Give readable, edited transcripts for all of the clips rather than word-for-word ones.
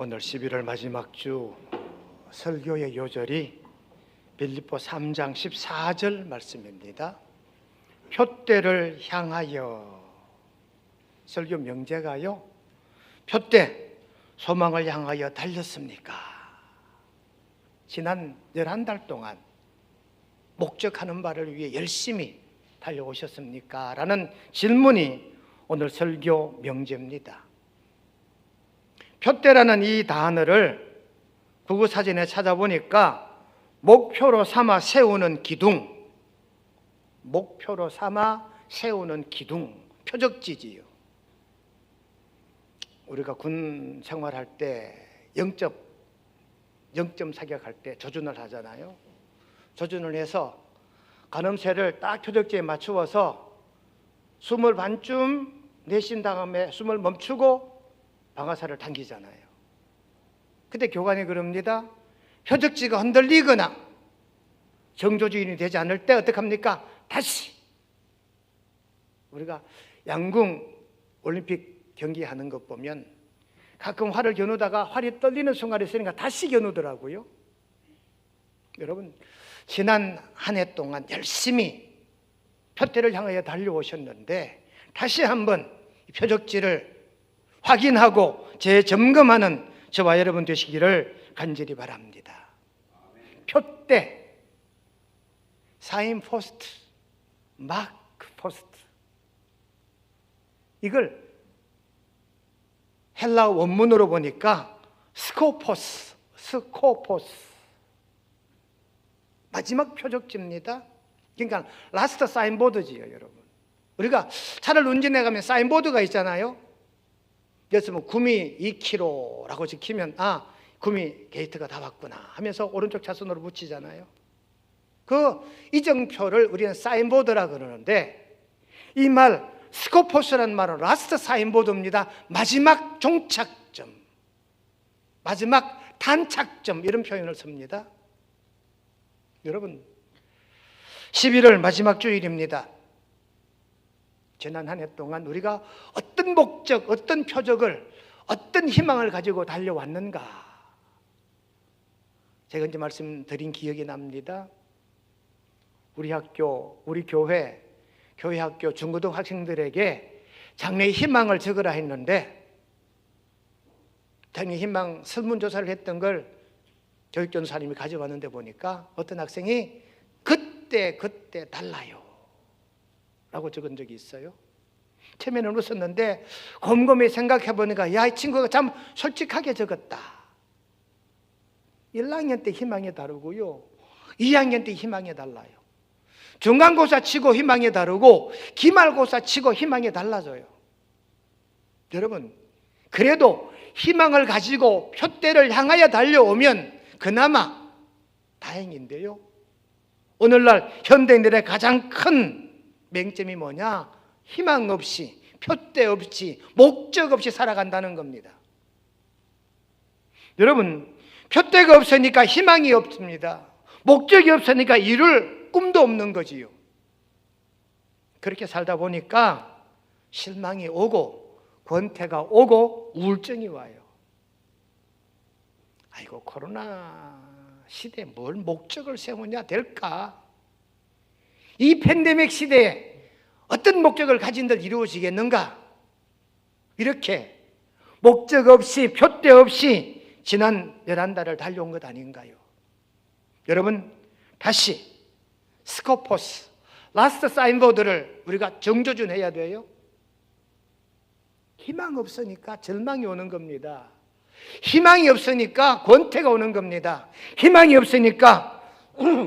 오늘 11월 마지막 주 설교의 요절이 빌립보 3장 14절 말씀입니다. 표대를 향하여. 설교 명제가요, 표대, 소망을 향하여 달렸습니까? 지난 11달 동안 목적하는 바를 위해 열심히 달려오셨습니까? 라는 질문이 오늘 설교 명제입니다. 표대라는 이 단어를 국어사전에 찾아보니까 목표로 삼아 세우는 기둥, 목표로 삼아 세우는 기둥, 표적지지요. 우리가 군 생활할 때 영점 사격할 때 조준을 하잖아요. 조준을 해서 가늠쇠를 딱 표적지에 맞추어서 숨을 반쯤 내쉰 다음에 숨을 멈추고 방아쇠를 당기잖아요. 그때 교관이 그럽니다. 표적지가 흔들리거나 정조주인이 되지 않을 때 어떻게 합니까? 다시. 우리가 양궁 올림픽 경기하는 것 보면 가끔 활을 겨누다가 활이 떨리는 순간이 있으니까 다시 겨누더라고요. 여러분, 지난 한 해 동안 열심히 표대를 향하여 달려오셨는데 다시 한번 표적지를 확인하고 재점검하는 저와 여러분 되시기를 간절히 바랍니다. 표대, 사인포스트, 마크포스트, 이걸 헬라 원문으로 보니까 스코포스, 마지막 표적지입니다. 그러니까 라스트 사인보드지요, 여러분. 우리가 차를 운전해 가면 사인보드가 있잖아요. 그래서 뭐 구미 2km라고 지키면 구미 게이트가 다 왔구나 하면서 오른쪽 차선으로 붙이잖아요. 그 이정표를 우리는 사인보드라 그러는데, 이 말 스코포스라는 말은 라스트 사인보드입니다. 마지막 종착점, 마지막 단착점, 이런 표현을 씁니다. 여러분, 11월 마지막 주일입니다. 지난 한 해 동안 우리가 어떤 목적, 어떤 표적을, 어떤 희망을 가지고 달려왔는가? 제가 이제 말씀드린 기억이 납니다. 우리 학교, 우리 교회 학교 중고등 학생들에게 장래의 희망을 적으라 했는데, 장래의 희망 설문조사를 했던 걸 교육전사님이 가져왔는데 보니까 어떤 학생이 그때 달라요 라고 적은 적이 있어요. 처음에는 웃었는데 곰곰이 생각해 보니까 야, 이 친구가 참 솔직하게 적었다. 1학년 때 희망이 다르고요, 2학년 때 희망이 달라요. 중간고사 치고 희망이 다르고 기말고사 치고 희망이 달라져요. 여러분, 그래도 희망을 가지고 표대를 향하여 달려오면 그나마 다행인데요, 오늘날 현대인들의 가장 큰 맹점이 뭐냐? 희망 없이, 표대 없이, 목적 없이 살아간다는 겁니다. 여러분, 표대가 없으니까 희망이 없습니다. 목적이 없으니까 이룰 꿈도 없는 거지요. 그렇게 살다 보니까 실망이 오고 권태가 오고 우울증이 와요. 아이고, 코로나 시대에 뭘 목적을 세우냐 될까? 이 팬데믹 시대에 어떤 목적을 가진들 이루어지겠는가? 이렇게 목적 없이, 표대 없이 지난 11달을 달려온 것 아닌가요? 여러분, 다시 스코포스, 라스트 사인보드를 우리가 정조준해야 돼요. 희망 없으니까 절망이 오는 겁니다. 희망이 없으니까 권태가 오는 겁니다. 희망이 없으니까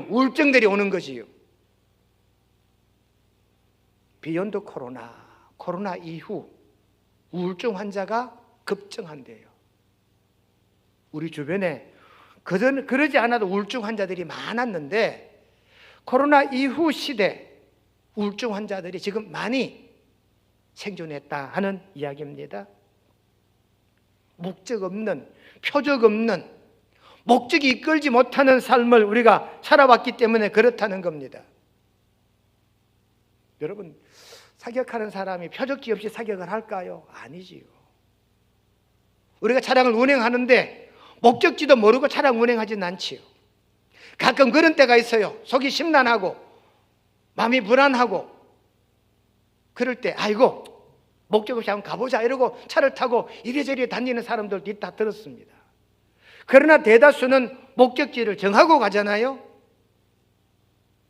우울증들이 오는 거지요. 비욘드 코로나 이후 우울증 환자가 급증한대요. 우리 주변에 그러지 않아도 우울증 환자들이 많았는데 코로나 이후 시대 우울증 환자들이 지금 많이 생존했다 하는 이야기입니다. 목적 없는, 표적 없는, 목적이 이끌지 못하는 삶을 우리가 살아왔기 때문에 그렇다는 겁니다. 여러분, 사격하는 사람이 표적지 없이 사격을 할까요? 아니지요. 우리가 차량을 운행하는데 목적지도 모르고 차량 운행하지는 않지요. 가끔 그런 때가 있어요. 속이 심란하고 마음이 불안하고 그럴 때 아이고 목적 없이 한번 가보자 이러고 차를 타고 이리저리 다니는 사람들도 있다 들었습니다. 그러나 대다수는 목적지를 정하고 가잖아요.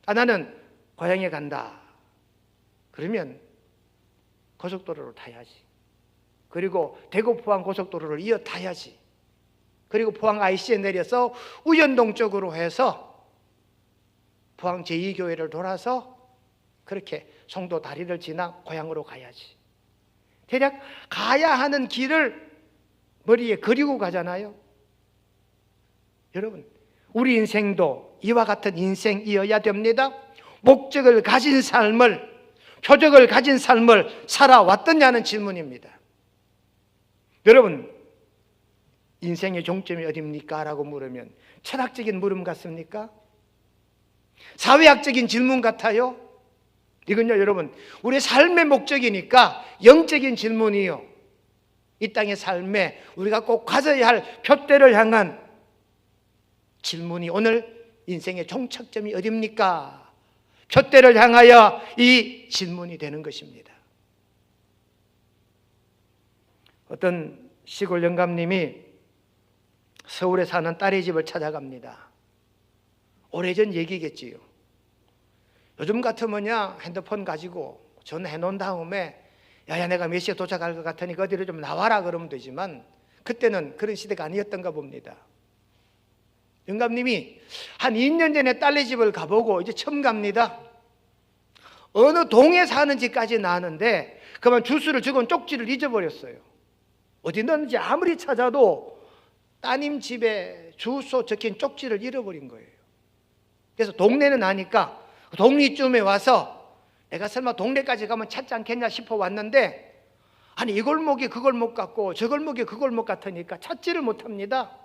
나는 고향에 간다. 그러면 고속도로를 타야지. 그리고 대구 포항 고속도로를 이어 타야지. 그리고 포항 IC에 내려서 우연동 쪽으로 해서 포항 제2교회를 돌아서 그렇게 송도 다리를 지나 고향으로 가야지. 대략 가야 하는 길을 머리에 그리고 가잖아요. 여러분, 우리 인생도 이와 같은 인생이어야 됩니다. 목적을 가진 삶을, 표적을 가진 삶을 살아왔더냐는 질문입니다. 여러분, 인생의 종점이 어디입니까? 라고 물으면 철학적인 물음 같습니까? 사회학적인 질문 같아요? 이건요, 여러분, 우리의 삶의 목적이니까 영적인 질문이요. 이 땅의 삶에 우리가 꼭 가져야 할 표대를 향한 질문이 오늘 인생의 종착점이 어디입니까? 표대를 향하여 이 질문이 되는 것입니다. 어떤 시골 영감님이 서울에 사는 딸의 집을 찾아갑니다. 오래전 얘기겠지요. 요즘 같으면야 핸드폰 가지고 전화해 놓은 다음에 야야 내가 몇 시에 도착할 것 같으니까 어디로 좀 나와라 그러면 되지만 그때는 그런 시대가 아니었던가 봅니다. 영감님이 한 2년 전에 딸네 집을 가보고 이제 처음 갑니다. 어느 동에 사는지까지는 아는데 그만 주소를 적은 쪽지를 잊어버렸어요. 어디 있는지 아무리 찾아도 따님 집에 주소 적힌 쪽지를 잃어버린 거예요. 그래서 동네는 아니까 동리쯤에 와서 내가 설마 동네까지 가면 찾지 않겠냐 싶어 왔는데 아니 이 골목이 그 골목 같고 저 골목이 그 골목 같으니까 찾지를 못합니다.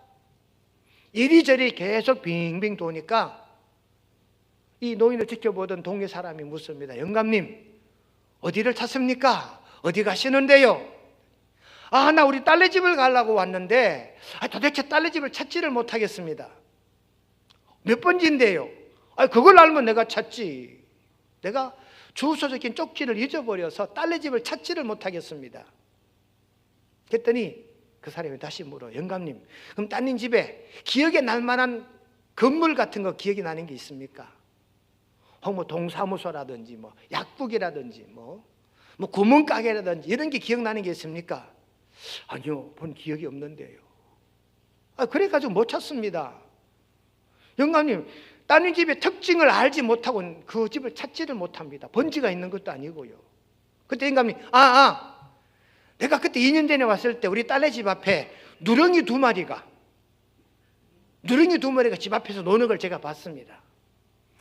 이리저리 계속 빙빙 도니까 이 노인을 지켜보던 동네 사람이 묻습니다. 영감님 어디를 찾습니까? 어디 가시는데요? 나 우리 딸네 집을 가려고 왔는데 도대체 딸네 집을 찾지를 못하겠습니다. 몇 번지인데요? 그걸 알면 내가 찾지. 내가 주소 적힌 쪽지를 잊어버려서 딸네 집을 찾지를 못하겠습니다. 그랬더니 그 사람이 다시 물어. 영감님 그럼 따님 집에 기억에 날 만한 건물 같은 거 기억이 나는 게 있습니까? 뭐 동사무소라든지 뭐 약국이라든지 뭐 구멍가게라든지 이런 게 기억나는 게 있습니까? 아니요, 본 기억이 없는데요. 그래가지고 못 찾습니다. 영감님 따님 집의 특징을 알지 못하고 그 집을 찾지를 못합니다. 번지가 있는 것도 아니고요. 그때 영감님 내가 그때 2년 전에 왔을 때 우리 딸네 집 앞에 누렁이 두 마리가 집 앞에서 노는 걸 제가 봤습니다.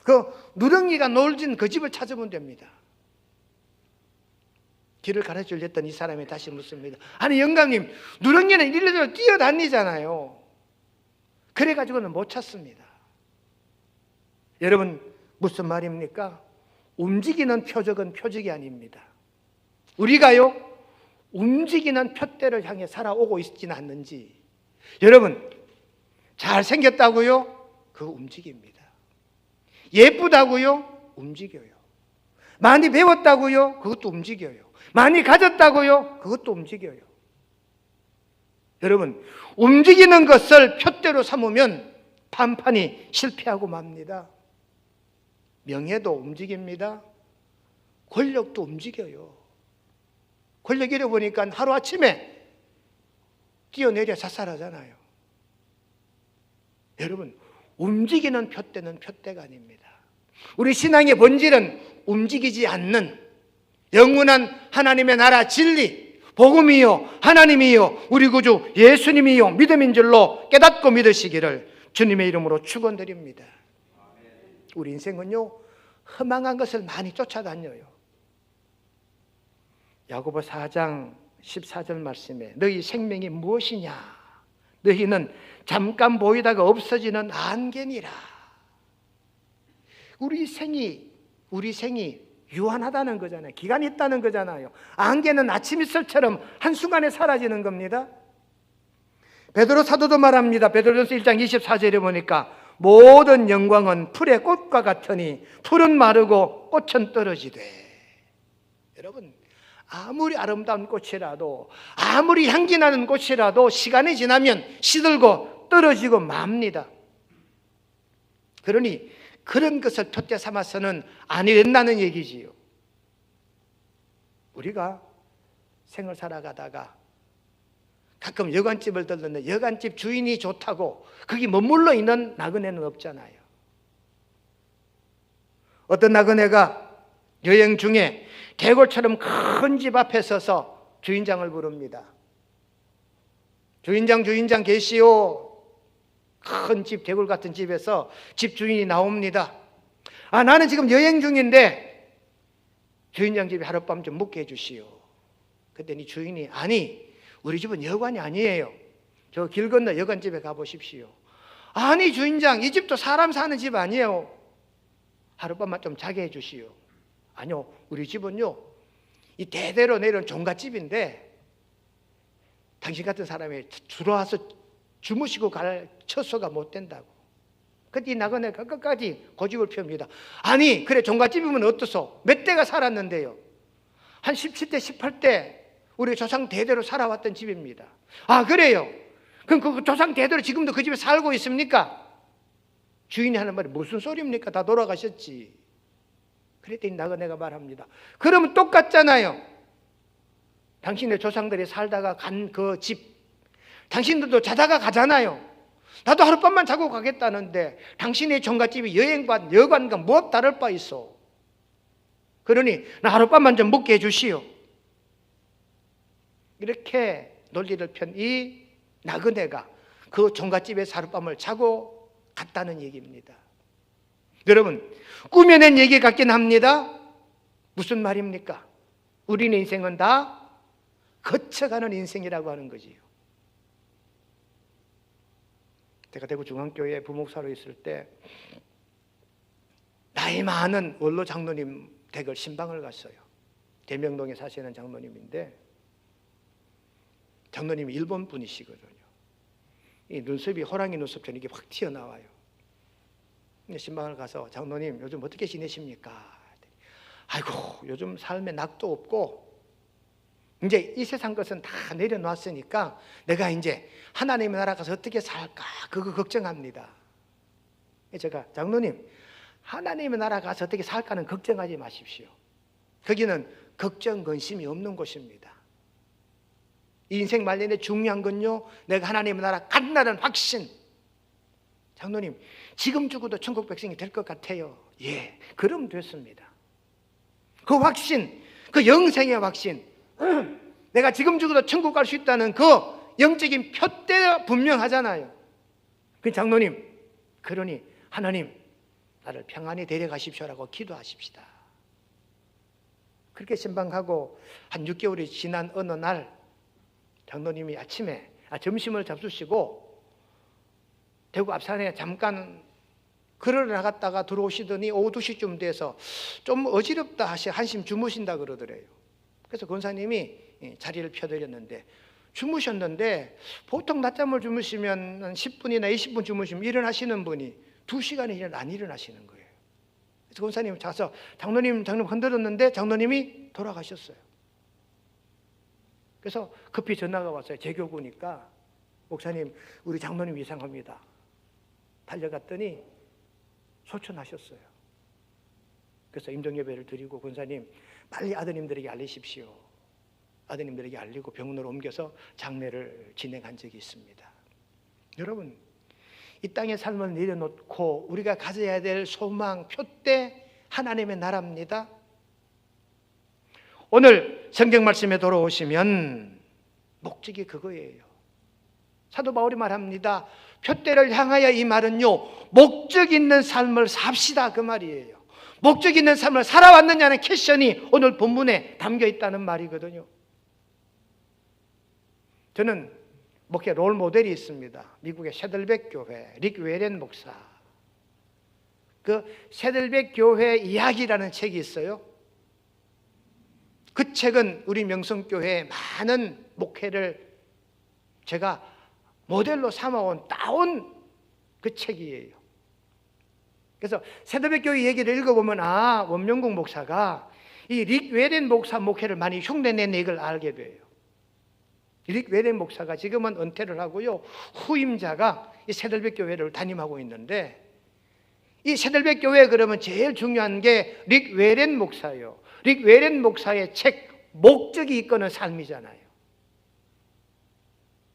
그 누렁이가 놀진 그 집을 찾으면 됩니다. 길을 가르쳐주려 했던 이 사람이 다시 묻습니다. 아니 영감님 누렁이는 일일이 뛰어다니잖아요. 그래가지고는 못 찾습니다. 여러분 무슨 말입니까? 움직이는 표적은 표적이 아닙니다. 우리가요 움직이는 표대를 향해 살아오고 있지는 않는지. 여러분 잘생겼다고요? 그거 움직입니다. 예쁘다고요? 움직여요. 많이 배웠다고요? 그것도 움직여요. 많이 가졌다고요? 그것도 움직여요. 여러분 움직이는 것을 표대로 삼으면 판판이 실패하고 맙니다. 명예도 움직입니다. 권력도 움직여요. 권력 잃어보니까 하루아침에 뛰어내려 자살하잖아요. 여러분 움직이는 표대는 표대가 아닙니다. 우리 신앙의 본질은 움직이지 않는 영원한 하나님의 나라 진리 복음이요 하나님이요 우리 구주 예수님이요 믿음인 줄로 깨닫고 믿으시기를 주님의 이름으로 축원드립니다. 우리 인생은요 허망한 것을 많이 쫓아다녀요. 야고보 4장 14절 말씀에 너희 생명이 무엇이냐? 너희는 잠깐 보이다가 없어지는 안개니라. 우리 생이 유한하다는 거잖아요. 기간이 있다는 거잖아요. 안개는 아침 이슬처럼 한순간에 사라지는 겁니다. 베드로 사도도 말합니다. 베드로전서 1장 24절에 보니까 모든 영광은 풀의 꽃과 같으니 풀은 마르고 꽃은 떨어지되. 여러분, 아무리 아름다운 꽃이라도, 아무리 향기 나는 꽃이라도 시간이 지나면 시들고 떨어지고 맙니다. 그러니 그런 것을 푯대 삼아서는 아니 된다는 얘기지요. 우리가 생을 살아가다가 가끔 여관집을 들렀는데 여관집 주인이 좋다고 거기 머물러 있는 나그네는 없잖아요. 어떤 나그네가 여행 중에 대궐처럼 큰 집 앞에 서서 주인장을 부릅니다. 주인장 계시오. 큰 집, 대궐 같은 집에서 집 주인이 나옵니다. 아, 나는 지금 여행 중인데 주인장 집에 하룻밤 좀 묵게 해주시오. 그랬더니 주인이, 아니, 우리 집은 여관이 아니에요. 저 길 건너 여관집에 가보십시오. 아니 주인장, 이 집도 사람 사는 집 아니에요. 하룻밤만 좀 자게 해주시오. 아니요, 우리 집은요, 이 대대로 내려온 종갓집인데 당신 같은 사람이 들어와서 주무시고 갈 처소가 못 된다고. 그때 이 나그네가 끝까지 고집을 펴옵니다. 아니, 그래 종갓집이면 어떠소? 몇 대가 살았는데요. 한 17대, 18대 우리 조상 대대로 살아왔던 집입니다. 아, 그래요? 그럼 그 조상 대대로 지금도 그 집에 살고 있습니까? 주인이 하는 말이 무슨 소리입니까? 다 돌아가셨지. 그랬더니 나그네가 말합니다. 그러면 똑같잖아요. 당신의 조상들이 살다가 간 그 집, 당신들도 자다가 가잖아요. 나도 하룻밤만 자고 가겠다는데 당신의 종갓집이 여행관, 여관과 무엇 다를 바 있어. 그러니 나 하룻밤만 좀 묵게 해주시오. 이렇게 논리를 편 이 나그네가 그 종갓집에서 하룻밤을 자고 갔다는 얘기입니다. 여러분, 꾸며낸 얘기 같긴 합니다. 무슨 말입니까? 우리의 인생은 다 거쳐가는 인생이라고 하는 거지요. 제가 대구 중앙교회 부목사로 있을 때 나이 많은 원로 장로님 댁을 신방을 갔어요. 대명동에 사시는 장로님인데 장로님이 일본 분이시거든요. 이 눈썹이 호랑이 눈썹처럼 이게 확 튀어나와요. 신방을 가서 장로님 요즘 어떻게 지내십니까? 아이고 요즘 삶에 낙도 없고 이제 이 세상 것은 다 내려놨으니까 내가 이제 하나님의 나라 가서 어떻게 살까 그거 걱정합니다. 제가 장로님 하나님의 나라 가서 어떻게 살까는 걱정하지 마십시오. 거기는 걱정 근심이 없는 곳입니다. 인생 말년에 중요한 건요, 내가 하나님의 나라 간다는 확신. 장로님 지금 죽어도 천국 백성이 될 것 같아요. 예, 그럼 됐습니다. 그 확신, 그 영생의 확신, 내가 지금 죽어도 천국 갈 수 있다는 그 영적인 표대가 분명하잖아요. 그 장로님, 그러니 하나님 나를 평안히 데려가십시오라고 기도하십시다. 그렇게 신방하고 한 6개월이 지난 어느 날 장로님이 점심을 잡수시고 대구 앞산에 잠깐 걸어 나갔다가 들어오시더니 오후 2시쯤 돼서 좀 어지럽다 하시 한심 주무신다 그러더래요. 그래서 권사님이 자리를 펴드렸는데 주무셨는데 보통 낮잠을 주무시면 10분이나 20분 주무시면 일어나시는 분이 2시간이 안 일어나시는 거예요. 그래서 권사님이 자서 장로님 흔들었는데 장로님이 돌아가셨어요. 그래서 급히 전화가 왔어요. 제 교구니까 목사님 우리 장로님 이상합니다. 달려갔더니 소천하셨어요. 그래서 임종예배를 드리고 권사님 빨리 아드님들에게 알리십시오. 아드님들에게 알리고 병원으로 옮겨서 장례를 진행한 적이 있습니다. 여러분, 이 땅의 삶을 내려놓고 우리가 가져야 될 소망, 표대 하나님의 나라입니다. 오늘 성경 말씀에 돌아오시면 목적이 그거예요. 사도 바울이 말합니다. 표대를 향하여 이 말은요, 목적 있는 삶을 삽시다 그 말이에요. 목적 있는 삶을 살아왔느냐는 퀘션이 오늘 본문에 담겨 있다는 말이거든요. 저는 목회 롤 모델이 있습니다. 미국의 셰들백 교회 릭 웨렌 목사. 그 셰들백 교회 이야기라는 책이 있어요. 그 책은 우리 명성교회에 많은 목회를 제가 모델로 삼아온 따온 그 책이에요. 그래서 세대백 교회 얘기를 읽어보면 원명국 목사가 이 릭 웨렌 목사 목회를 많이 흉내낸 얘기를 알게 돼요. 릭 웨렌 목사가 지금은 은퇴를 하고요, 후임자가 이 세델백 교회를 담임하고 있는데, 이 세델백 교회 그러면 제일 중요한 게 릭 웨렌 목사예요. 릭 웨렌 목사의 책 목적이 이끄는 삶이잖아요.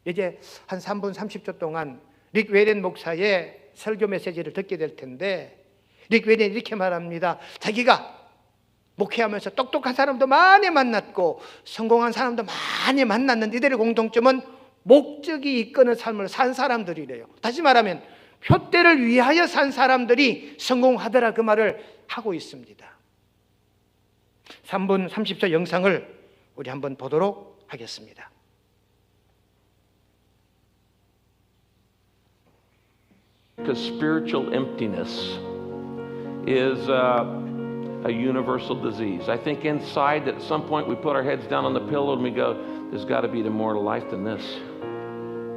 이제 한 3분 30초 동안 릭 웨렌 목사의 설교 메시지를 듣게 될 텐데, 릭 웨렌이 이렇게 말합니다. 자기가 목회하면서 똑똑한 사람도 많이 만났고 성공한 사람도 많이 만났는데 이들의 공통점은 목적이 이끄는 삶을 산 사람들이래요. 다시 말하면 표대를 위하여 산 사람들이 성공하더라, 그 말을 하고 있습니다. 3분 30초 영상을 우리 한번 보도록 하겠습니다. Because spiritual emptiness is a universal disease. I think inside that at some point we put our heads down on the pillow and we go, there's got to be more to life than this.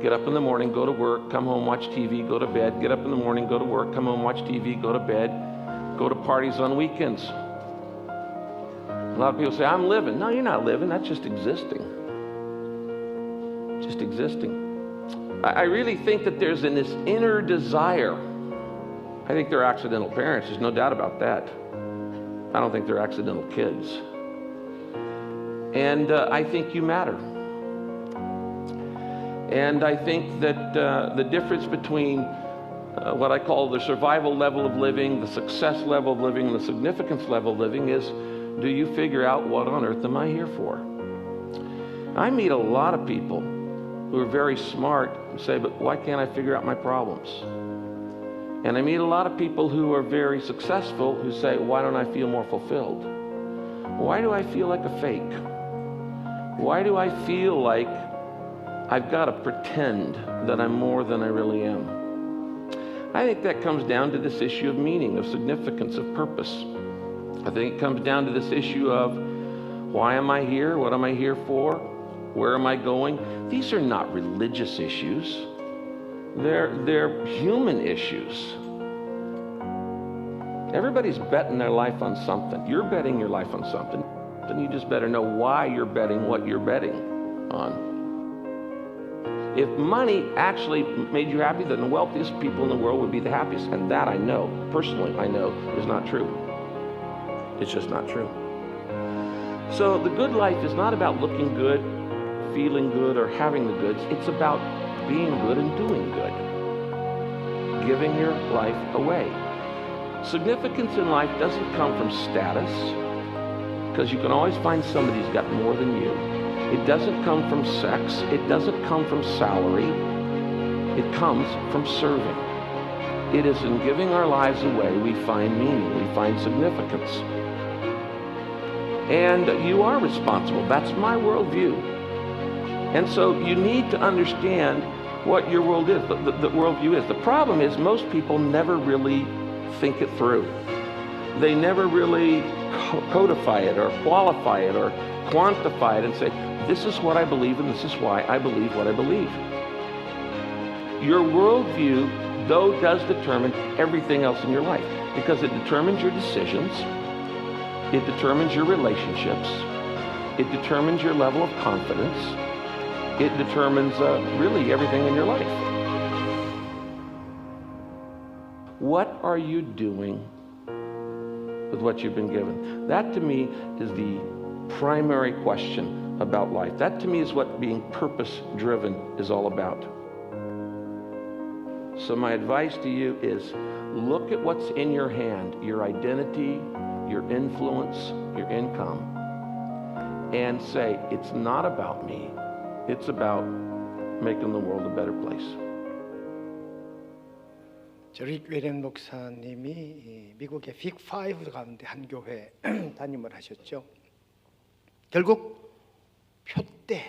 Get up in the morning, go to work, come home, watch TV, go to bed. Get up in the morning, go to work, come home, watch TV, go to bed. Go to parties on weekends. A lot of people say, I'm living. No, you're not living. That's just existing. Just existing. I really think that there's this inner desire. I think they're accidental parents. There's no doubt about that. I don't think they're accidental kids. And I think you matter. And I think that the difference between what I call the survival level of living, the success level of living, and the significance level of living is, do you figure out what on earth am I here for? I meet a lot of people who are very smart and say, but why can't I figure out my problems? And I meet a lot of people who are very successful who say, why don't I feel more fulfilled? Why do I feel like a fake? Why do I feel like I've got to pretend that I'm more than I really am? I think that comes down to this issue of meaning, of significance, of purpose. I think it comes down to this issue of why am I here? What am I here for? Where am I going? These are not religious issues. They're human issues. Everybody's betting their life on something. You're betting your life on something. Then you just better know why you're betting what you're betting on. If money actually made you happy, then the wealthiest people in the world would be the happiest. And that I know, personally I know, is not true. It's just not true. So the good life is not about looking good, feeling good, or having the goods. It's about being good and doing good. Giving your life away. Significance in life doesn't come from status, because you can always find somebody who's got more than you. It doesn't come from sex. It doesn't come from salary. It comes from serving. It is in giving our lives away we find meaning, we find significance. And you are responsible. That's my worldview. And so you need to understand what your world is, the worldview is. The problem is most people never really think it through. They never really codify it or qualify it or quantify it and say, this is what I believe and this is why I believe what I believe. Your worldview, though, does determine everything else in your life, because it determines your decisions, it determines your relationships, it determines your level of confidence, it determines really everything in your life. What are you doing with what you've been given? That to me is the primary question about life. That to me is what being purpose-driven is all about. So my advice to you is look at what's in your hand, your identity, your influence, your income, and say, it's not about me. It's about making the world a better place. 릭 웨렌 목사님이 미국의 빅5 가운데 한 교회 담임을 하셨죠. 결국 표대,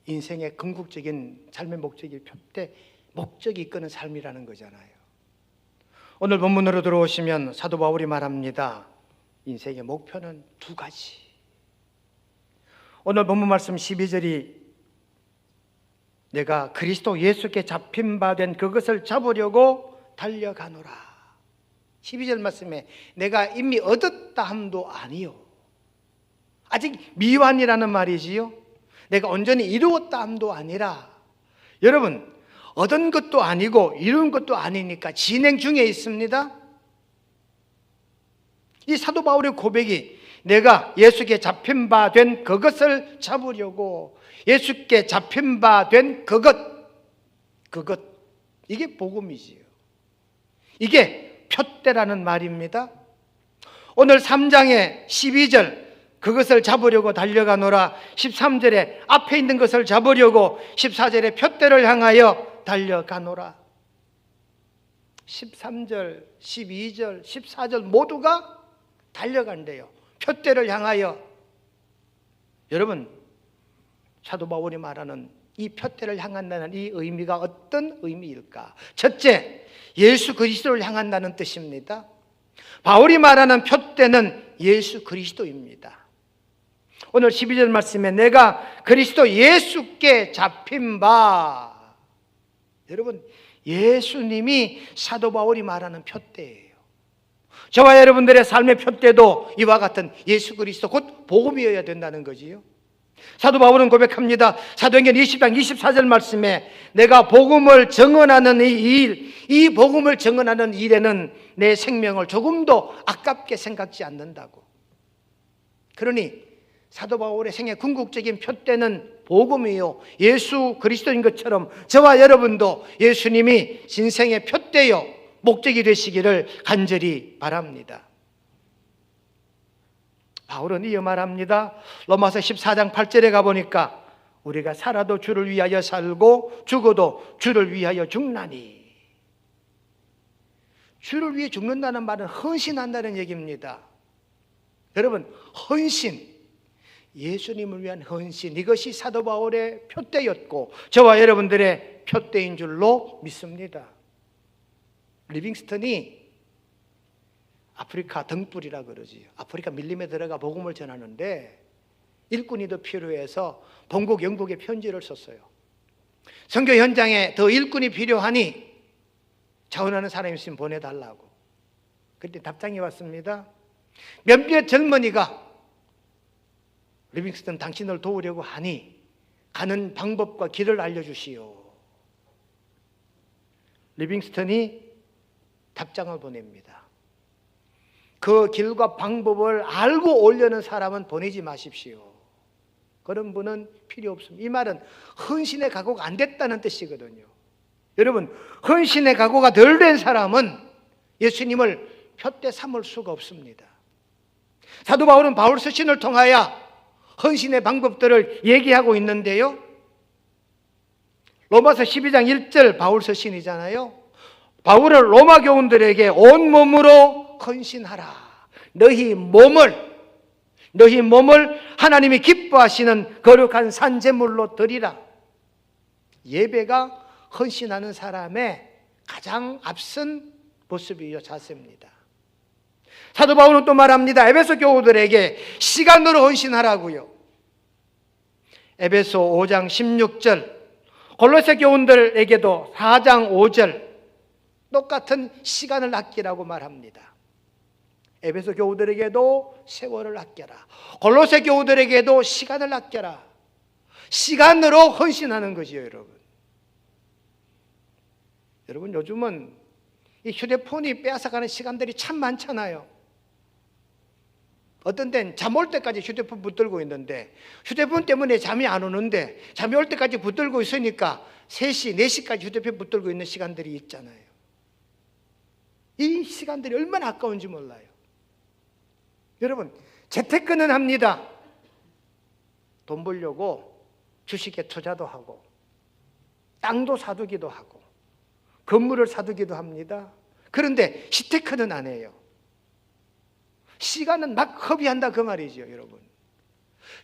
인생의 궁극적인 삶의 목적이 표대, 목적이 이끄는 삶이라는 거잖아요. 오늘 본문으로 들어오시면 사도 바울이 말합니다. 인생의 목표는 두 가지. 오늘 본문 말씀 12절이 내가 그리스도 예수께 잡힌 바 된 그것을 잡으려고 달려가노라. 12절 말씀에 내가 이미 얻었다 함도 아니요. 아직 미완이라는 말이지요. 내가 온전히 이루었다 함도 아니라, 여러분, 얻은 것도 아니고 이룬 것도 아니니까 진행 중에 있습니다. 이 사도 바울의 고백이 내가 예수께 잡힌 바 된 그것을 잡으려고, 예수께 잡힌 바 된 그것, 이게 복음이지요. 이게 표대라는 말입니다. 오늘 3장의 12절, 그것을 잡으려고 달려가노라. 13절에 앞에 있는 것을 잡으려고, 14절에 표대를 향하여 달려가노라. 13절, 12절, 14절 모두가 달려간대요. 표대를 향하여. 여러분, 사도 바울이 말하는 이 표대를 향한다는 이 의미가 어떤 의미일까? 첫째, 예수 그리스도를 향한다는 뜻입니다. 바울이 말하는 표대는 예수 그리스도입니다. 오늘 12절 말씀에 내가 그리스도 예수께 잡힌 바, 여러분, 예수님이 사도 바울이 말하는 표대예요. 저와 여러분들의 삶의 표대도 이와 같은 예수 그리스도, 곧 복음이어야 된다는 거지요. 사도 바울은 고백합니다. 사도행전 20장 24절 말씀에 내가 복음을 증언하는 이 복음을 증언하는 일에는 내 생명을 조금도 아깝게 생각지 않는다고. 그러니 사도 바울의 생애 궁극적인 표대는 복음이요, 예수 그리스도인 것처럼 저와 여러분도 예수님이 인생의 표대요, 목적이 되시기를 간절히 바랍니다. 바울은 이어 말합니다. 로마서 14장 8절에 가보니까 우리가 살아도 주를 위하여 살고 죽어도 주를 위하여 죽나니. 주를 위해 죽는다는 말은 헌신한다는 얘기입니다. 여러분, 헌신, 예수님을 위한 헌신, 이것이 사도 바울의 표대였고 저와 여러분들의 표대인 줄로 믿습니다. 리빙스턴이 아프리카 등불이라 그러지요. 아프리카 밀림에 들어가 복음을 전하는데 일꾼이 더 필요해서 본국 영국에 편지를 썼어요. 선교 현장에 더 일꾼이 필요하니 자원하는 사람이 있으면 보내달라고. 그때 답장이 왔습니다. 몇몇 젊은이가 리빙스턴, 당신을 도우려고 하니 가는 방법과 길을 알려주시오. 리빙스턴이 답장을 보냅니다. 그 길과 방법을 알고 오려는 사람은 보내지 마십시오. 그런 분은 필요 없습니다. 이 말은 헌신의 각오가 안 됐다는 뜻이거든요. 여러분, 헌신의 각오가 덜 된 사람은 예수님을 표대 삼을 수가 없습니다. 사도 바울은 바울 서신을 통하여 헌신의 방법들을 얘기하고 있는데요, 로마서 12장 1절 바울 서신이잖아요. 바울은 로마 교훈들에게 온몸으로 헌신하라. 너희 몸을 하나님이 기뻐하시는 거룩한 산제물로 드리라. 예배가 헌신하는 사람의 가장 앞선 모습이요, 자세입니다. 사도 바울은 또 말합니다. 에베소 교우들에게 시간으로 헌신하라고요. 에베소 5장 16절, 골로새 교우들에게도 4장 5절 똑같은 시간을 아끼라고 말합니다. 에베소 교우들에게도 세월을 아껴라. 골로새 교우들에게도 시간을 아껴라. 시간으로 헌신하는 것이요, 여러분. 여러분, 요즘은 이 휴대폰이 빼앗아가는 시간들이 참 많잖아요. 어떤 때는 잠 올 때까지 휴대폰 붙들고 있는데 휴대폰 때문에 잠이 안 오는데 잠이 올 때까지 붙들고 있으니까 3시, 4시까지 휴대폰 붙들고 있는 시간들이 있잖아요. 이 시간들이 얼마나 아까운지 몰라요. 여러분, 재테크는 합니다. 돈 벌려고 주식에 투자도 하고 땅도 사두기도 하고 건물을 사두기도 합니다. 그런데 시테크는 안 해요. 시간은 막 허비한다 그 말이죠, 여러분.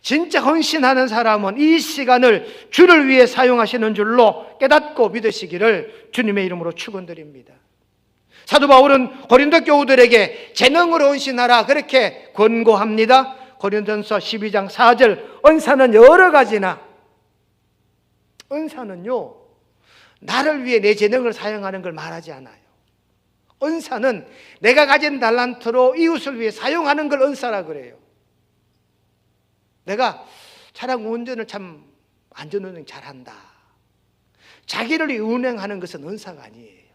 진짜 헌신하는 사람은 이 시간을 주를 위해 사용하시는 줄로 깨닫고 믿으시기를 주님의 이름으로 축원드립니다. 사도 바울은 고린도 교우들에게 재능으로 헌신하라 그렇게 권고합니다. 고린도전서 12장 4절, 은사는 여러 가지나 은사는요, 나를 위해 내 재능을 사용하는 걸 말하지 않아요. 은사는 내가 가진 달란트로 이웃을 위해 사용하는 걸 은사라 그래요. 내가 차량 운전을 참 안전운행 잘한다. 자기를 위해 운행하는 것은 은사가 아니에요.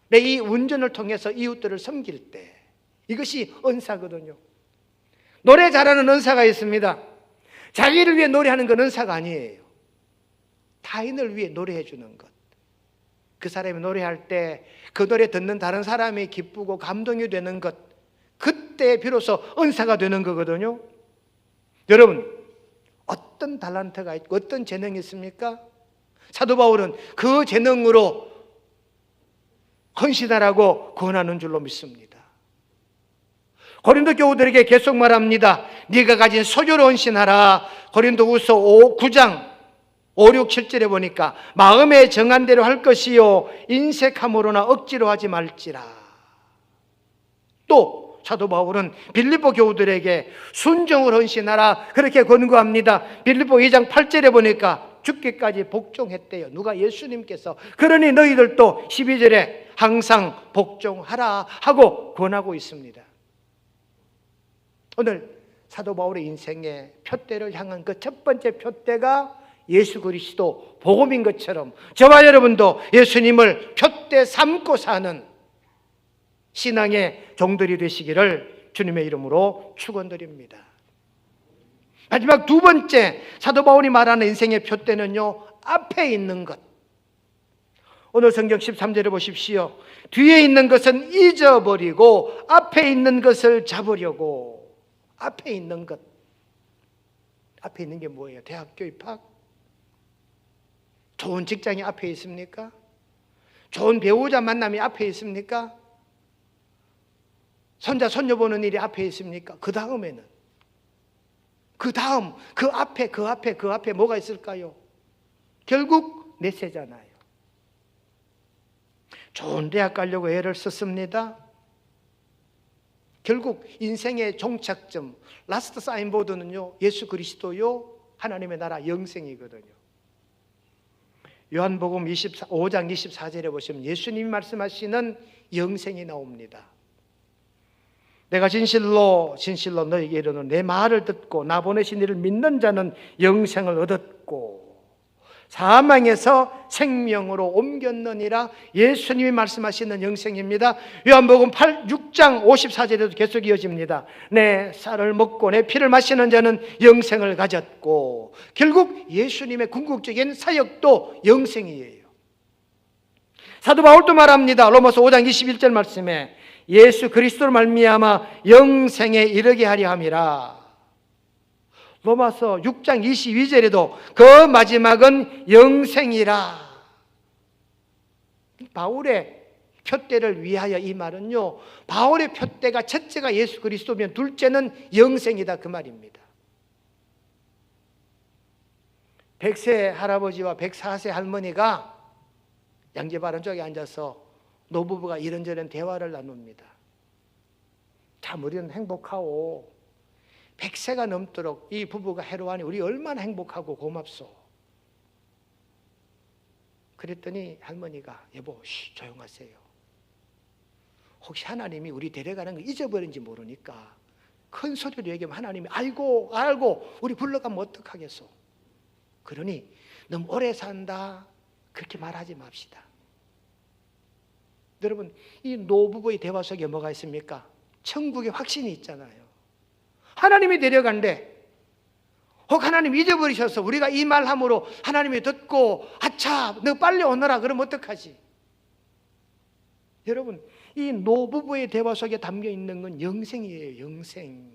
내 이 운전을 통해서 이웃들을 섬길 때 이것이 은사거든요. 노래 잘하는 은사가 있습니다. 자기를 위해 노래하는 건 은사가 아니에요. 타인을 위해 노래해 주는 것. 그 사람이 노래할 때 그 노래 듣는 다른 사람이 기쁘고 감동이 되는 것, 그때 비로소 은사가 되는 거거든요. 여러분, 어떤 달란트가 있고 어떤 재능이 있습니까? 사도 바울은 그 재능으로 헌신하라고 권하는 줄로 믿습니다. 고린도 교우들에게 계속 말합니다. 네가 가진 소유로 헌신하라. 고린도후서 9장 5, 6, 7절에 보니까 마음에 정한 대로 할 것이요 인색함으로나 억지로 하지 말지라. 또 사도 바울은 빌립보 교우들에게 순종을 헌신하라 그렇게 권고합니다. 빌립보 2장 8절에 보니까 죽기까지 복종했대요. 누가? 예수님께서. 그러니 너희들도 12절에 항상 복종하라 하고 권하고 있습니다. 오늘 사도 바울의 인생의 표대를 향한 그 첫 번째 표대가 예수 그리스도 복음인 것처럼 저와 여러분도 예수님을 표대 삼고 사는 신앙의 종들이 되시기를 주님의 이름으로 축원드립니다. 마지막 두 번째 사도 바울이 말하는 인생의 표대는요, 앞에 있는 것. 오늘 성경 13절에 보십시오. 뒤에 있는 것은 잊어버리고 앞에 있는 것을 잡으려고. 앞에 있는 것. 앞에 있는 게 뭐예요? 대학교 입학? 좋은 직장이 앞에 있습니까? 좋은 배우자 만남이 앞에 있습니까? 손자 손녀 보는 일이 앞에 있습니까? 그 다음에는, 그 다음, 그 앞에 뭐가 있을까요? 결국 내세잖아요. 좋은 대학 가려고 애를 썼습니다. 결국 인생의 종착점, 라스트 사인보드는요, 예수 그리스도요, 하나님의 나라 영생이거든요. 요한복음 5장 24절에 보시면 예수님이 말씀하시는 영생이 나옵니다. 내가 진실로 진실로 너에게 이르노니 내 말을 듣고 나 보내신 이를 믿는 자는 영생을 얻었고 사망에서 생명으로 옮겼느니라. 예수님이 말씀하시는 영생입니다. 요한복음 6장 54절에도 계속 이어집니다. 내 쌀을 먹고 내 피를 마시는 자는 영생을 가졌고, 결국 예수님의 궁극적인 사역도 영생이에요. 사도 바울도 말합니다. 로마서 5장 21절 말씀에 예수 그리스도로 말미암아 영생에 이르게 하려 함이라. 로마서 6장 22절에도 그 마지막은 영생이라. 바울의 표대를 위하여 이 말은요, 바울의 표대가 첫째가 예수 그리스도면 둘째는 영생이다 그 말입니다. 100세 할아버지와 104세 할머니가 양재바른 쪽에 앉아서 노부부가 이런저런 대화를 나눕니다. 참 우리는 행복하오. 100세가 넘도록 이 부부가 해로하니 우리 얼마나 행복하고 고맙소. 그랬더니 할머니가 여보 조용하세요. 혹시 하나님이 우리 데려가는 거 잊어버린지 모르니까 큰 소리로 얘기하면 하나님이 알고 우리 불러가면 어떡하겠소. 그러니 너무 오래 산다 그렇게 말하지 맙시다. 여러분, 이 노부부의 대화 속에 뭐가 있습니까? 천국의 확신이 있잖아요. 하나님이 데려간대. 혹 하나님 잊어버리셔서 우리가 이 말함으로 하나님이 듣고 아차 너 빨리 오너라 그러면 어떡하지? 여러분, 이 노부부의 대화 속에 담겨 있는 건 영생이에요. 영생.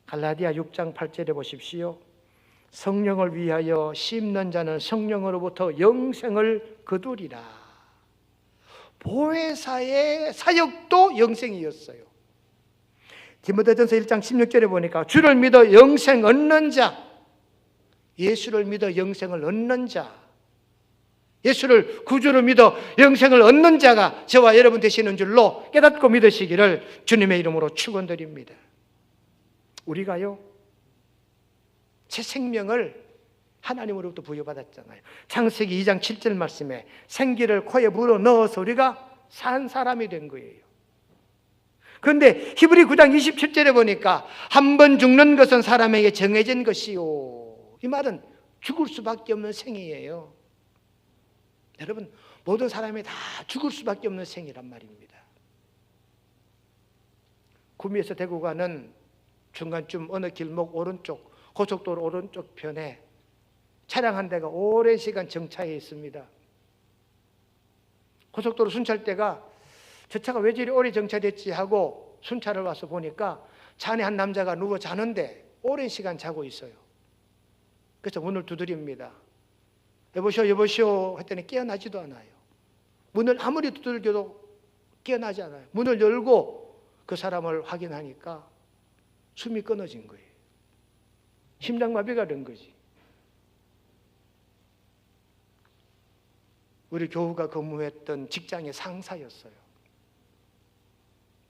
갈라디아 6장 8절에 보십시오. 성령을 위하여 심는 자는 성령으로부터 영생을 거두리라. 보혜사의 사역도 영생이었어요. 디모데전서 1장 16절에 보니까 주를 믿어 영생 얻는 자, 예수를 믿어 영생을 얻는 자, 예수를 구주로 믿어 영생을 얻는 자가 저와 여러분 되시는 줄로 깨닫고 믿으시기를 주님의 이름으로 축원드립니다. 우리가요, 새 생명을 하나님으로부터 부여받았잖아요. 창세기 2장 7절 말씀에 생기를 코에 불어 넣어서 우리가 산 사람이 된 거예요. 그런데 히브리 9장 27절에 보니까 한 번 죽는 것은 사람에게 정해진 것이요. 이 말은 죽을 수밖에 없는 생이에요. 여러분, 모든 사람이 다 죽을 수밖에 없는 생이란 말입니다. 구미에서 대구 가는 중간쯤 어느 길목 오른쪽 고속도로 오른쪽 편에 차량 한 대가 오랜 시간 정차해 있습니다. 고속도로 순찰대가 저 차가 왜 저리 오래 정차됐지 하고 순찰을 와서 보니까 차 안에 한 남자가 누워 자는데 오랜 시간 자고 있어요. 그래서 문을 두드립니다. 여보시오 여보시오 했더니 깨어나지도 않아요. 문을 아무리 두들겨도 깨어나지 않아요. 문을 열고 그 사람을 확인하니까 숨이 끊어진 거예요. 심장마비가 된 거지. 우리 교우가 근무했던 직장의 상사였어요.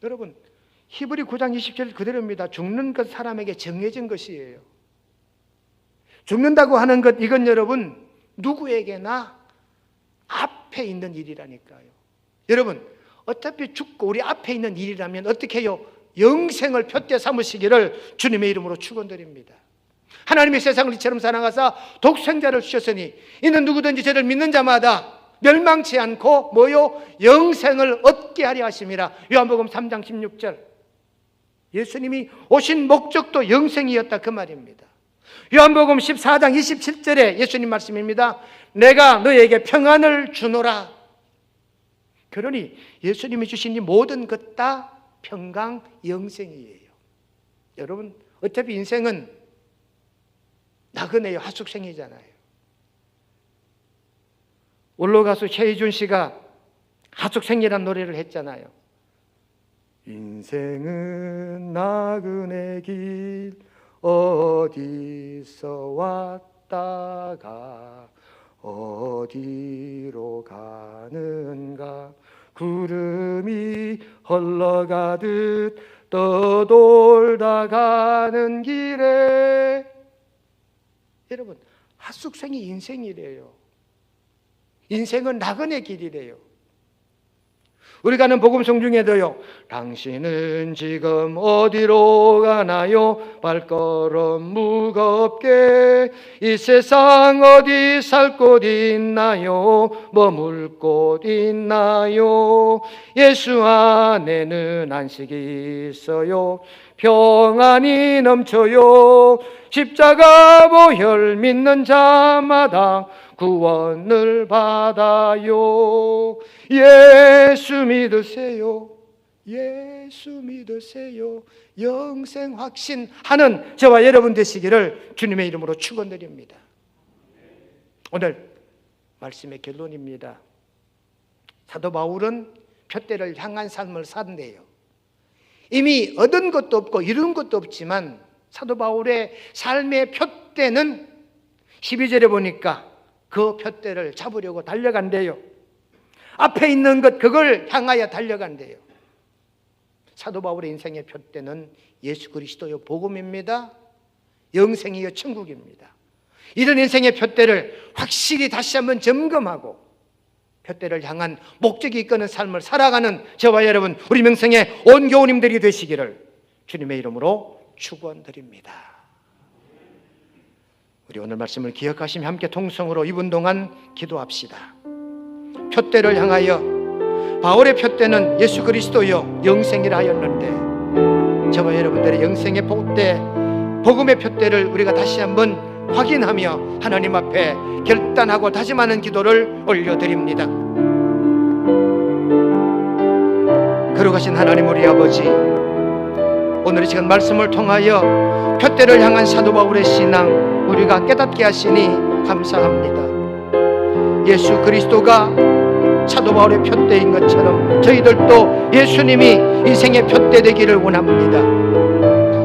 여러분, 히브리 9장 20절 그대로입니다. 죽는 것 사람에게 정해진 것이에요. 죽는다고 하는 것, 이건 여러분 누구에게나 앞에 있는 일이라니까요. 여러분, 어차피 죽고 우리 앞에 있는 일이라면 어떻게 해요? 영생을 표대 삼으시기를 주님의 이름으로 축원드립니다. 하나님의 세상을 이처럼 사랑하사 독생자를 주셨으니 이는 누구든지 저를 믿는 자마다 멸망치 않고 뭐요? 영생을 얻게 하려 하심이라. 요한복음 3장 16절. 예수님이 오신 목적도 영생이었다 그 말입니다. 요한복음 14장 27절에 예수님 말씀입니다. 내가 너에게 평안을 주노라. 그러니 예수님이 주신 이 모든 것 다 평강 영생이에요. 여러분, 어차피 인생은 나그네요. 하숙생이잖아요. 원로 가수 최희준 씨가 하숙생이라는 노래를 했잖아요. 인생은 나그네 길 어디서 왔다가 어디로 가는가 구름이 흘러가듯 떠돌다 가는 길에. 여러분, 핫숙생이 인생이래요. 인생은 나그네 길이래요. 우리가 아는 복음성 중에도요, 당신은 지금 어디로 가나요? 발걸음 무겁게 이 세상 어디 살 곳 있나요? 머물 곳 있나요? 예수 안에는 안식이 있어요. 평안이 넘쳐요. 십자가 보혈 믿는 자마다 구원을 받아요. 예수 믿으세요. 예수 믿으세요. 영생 확신하는 저와 여러분 되시기를 주님의 이름으로 축원드립니다. 오늘 말씀의 결론입니다. 사도 바울은 표대를 향한 삶을 산대요. 이미 얻은 것도 없고 이룬 것도 없지만 사도 바울의 삶의 표대는 12절에 보니까 그 표대를 잡으려고 달려간대요. 앞에 있는 것 그걸 향하여 달려간대요. 사도 바울의 인생의 표대는 예수 그리스도의 복음입니다. 영생이요 천국입니다. 이런 인생의 표대를 확실히 다시 한번 점검하고 표대를 향한 목적이 이끄는 삶을 살아가는 저와 여러분, 우리 명성의 온 교우님들이 되시기를 주님의 이름으로 축원드립니다. 우리 오늘 말씀을 기억하시며 함께 통성으로 2분 동안 기도합시다. 표대를 향하여, 바울의 표대는 예수 그리스도요 영생이라 하였는데 저와 여러분들의 영생의 표대, 복음의 표대를 우리가 다시 한번 확인하며 하나님 앞에 결단하고 다짐하는 기도를 올려드립니다. 거룩하신 하나님 우리 아버지, 오늘 이 시간 말씀을 통하여 표대를 향한 사도 바울의 신앙 우리가 깨닫게 하시니 감사합니다. 예수 그리스도가 사도 바울의 표대인 것처럼 저희들도 예수님이 인생의 표대 되기를 원합니다.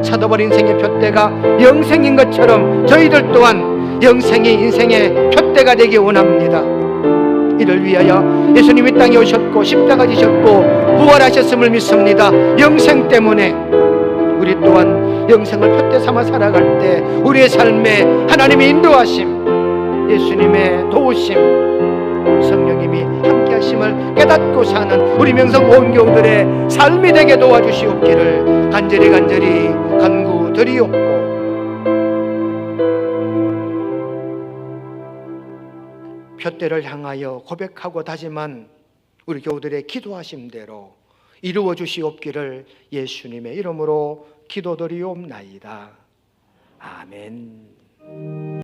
사도 바울 인생의 표대가 영생인 것처럼 저희들 또한 영생이 인생의 표대가 되기 원합니다. 이를 위하여 예수님이 땅에 오셨고 십자가 지셨고 부활하셨음을 믿습니다. 영생 때문에 우리 또한 영생을 표대 삼아 살아갈 때 우리의 삶에 하나님의 인도하심, 예수님의 도우심, 성령님이 함께하심을 깨닫고 사는 우리 명성 온 교우들의 삶이 되게 도와주시옵기를 간절히 간구드리옵고, 표대를 향하여 고백하고 다짐한 우리 교우들의 기도하심대로 이루어 주시옵기를 예수님의 이름으로 기도드리옵나이다. 아멘.